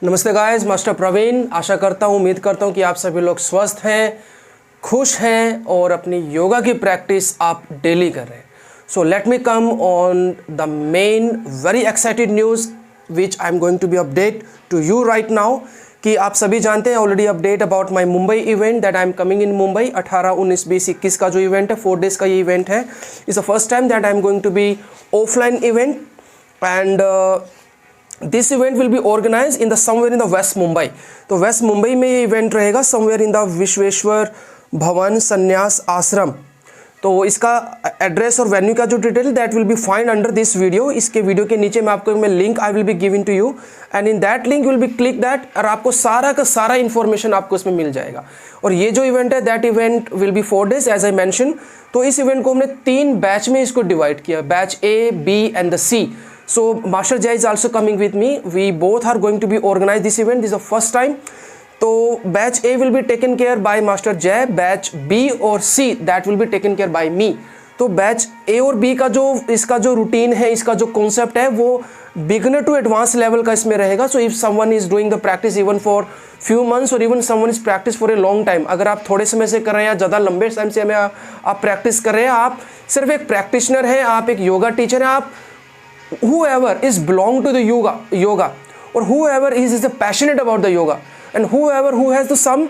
नमस्ते guys, master Praveen. आशा करता हूँ, उम्मीद करता हूँ कि आप सभी लोग स्वस्थ हैं, खुश हैं और अपनी योगा की प्रैक्टिस आप डेली कर रहे हैं। So let me come on the main very excited news which I am going to be update to you right now. कि आप सभी जानते हैं already update about my Mumbai event that I am coming in Mumbai. 18, 19, 20, 21 का जो event है, 4 days का ये इवेंट है। It's the first time that I am going to be offline event and this event will be organize in the somewhere in the west Mumbai. तो west Mumbai में ये event रहेगा, समवेयर इन द विश्वेश्वर भवन संन्यास आश्रम। तो इसका एड्रेस और वेन्यू का जो detail that will be find under this video. इसके वीडियो के नीचे मैं आपको link I will be giving to you and in that link will be click that और आपको सारा का सारा इन्फॉर्मेशन आपको इसमें मिल जाएगा। और ये जो इवेंट है that event will be 4 days as I mention. तो इस इवेंट को हमने 3 बैच में इसको डिवाइड किया, batch A, B and the C. So Master Jay is also coming with me. We both are going to be organize this event. This is the first time. तो batch A will be taken care by Master Jay, batch B और C that will be taken care by me. तो batch A और B का जो इसका जो routine है, इसका जो कॉन्सेप्ट है वो बिगनर टू एडवांस लेवल का इसमें रहेगा। So if someone is doing the practice even for few months और even someone is practice for a long time, अगर आप थोड़े समय से कर रहे हैं या ज़्यादा लंबे टाइम से आप प्रैक्टिस कर रहे हैं, आप सिर्फ एक प्रैक्टिशनर हैं, आप एक योगा टीचर हैं, आप whoever is belong to the yoga or whoever is passionate about the yoga and whoever who has the some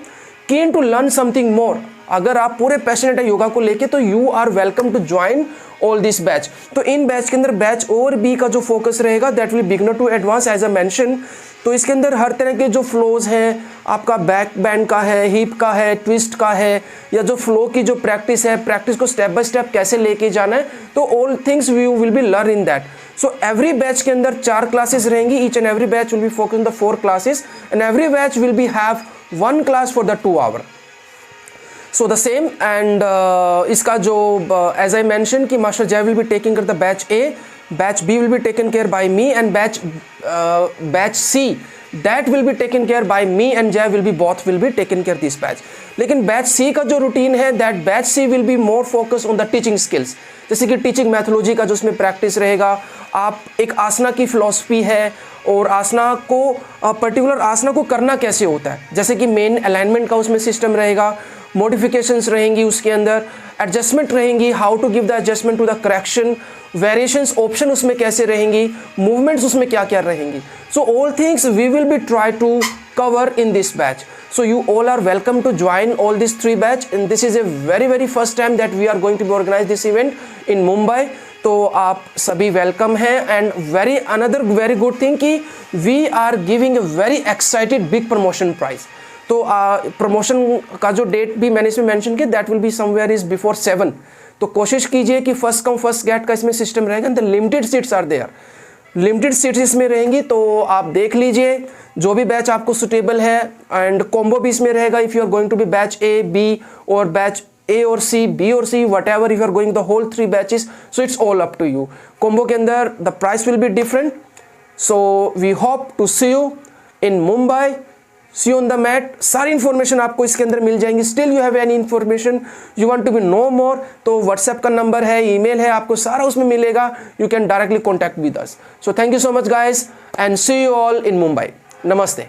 keen to learn something more, अगर आप पूरे पैशनेट है योगा को लेके तो you are welcome to join all this batch. तो इन batch के अंदर बैच और बी का जो फोकस रहेगा that will beginner to advance as a mention. तो इसके अंदर हर तरह के जो फ्लोज हैं, आपका बैक बैंड का है, हिप का है, ट्विस्ट का है, या जो फ्लो की जो प्रैक्टिस है, प्रैक्टिस को स्टेप बाय स्टेप कैसे लेके जाना है, तो all things we will be learn in that. So every batch के अंदर 4 क्लासेस रहेंगी। Each and every batch will be focus on the 4 classes and every batch will be have 1 class for the 2 hour. So the same and इसका जो as I mention कि master Jay will be taking care the batch A, batch B will be taken care by me and batch C that will be taken care by me and Jay will be both will be taken care this batch. लेकिन batch C का जो routine है that batch C will be more focus on the teaching skills, जैसे कि teaching mythology का जो उसमें practice रहेगा, आप एक आसना की फिलॉसफी है और आसना को पर्टिकुलर आसना को करना कैसे होता है, जैसे कि मेन अलाइनमेंट का उसमें सिस्टम रहेगा, मॉडिफिकेशंस रहेंगी उसके अंदर, एडजस्टमेंट रहेंगी, how to give the adjustment to the correction, variations option उसमें कैसे रहेंगी, मूवमेंट्स उसमें क्या क्या रहेंगी। So all things we will be try to cover in this batch. So you all are welcome to join all these 3 batch and this is a very first time that we are going to be organize this event in Mumbai. तो आप सभी welcome हैं and another very good thing कि we are giving a very excited big promotion prize. तो promotion का जो date भी मैंने इसमें मेंशन किया that will be somewhere is before 7। तो कोशिश कीजिए कि फर्स्ट कम फर्स्ट गेट का इसमें सिस्टम रहेगा। The limited seats are there, limited seats इसमें रहेंगी। तो आप देख लीजिए जो भी बैच आपको सुटेबल है एंड कॉम्बो भी इसमें रहेगा। If you are going to be batch A, B और बैच ए और सी, बी और C, whatever if you are going the whole 3 batches, so it's all up to you. Combo के अंदर the price will be different. So we hope to see you in Mumbai, see on the mat. सारी information आपको इसके अंदर मिल जाएंगी। Still you have any information you want to be no मोर, तो WhatsApp का नंबर है, ईमेल है, आपको सारा उसमें मिलेगा। You can directly contact with us. So thank you so much guys and see you all in Mumbai. नमस्ते।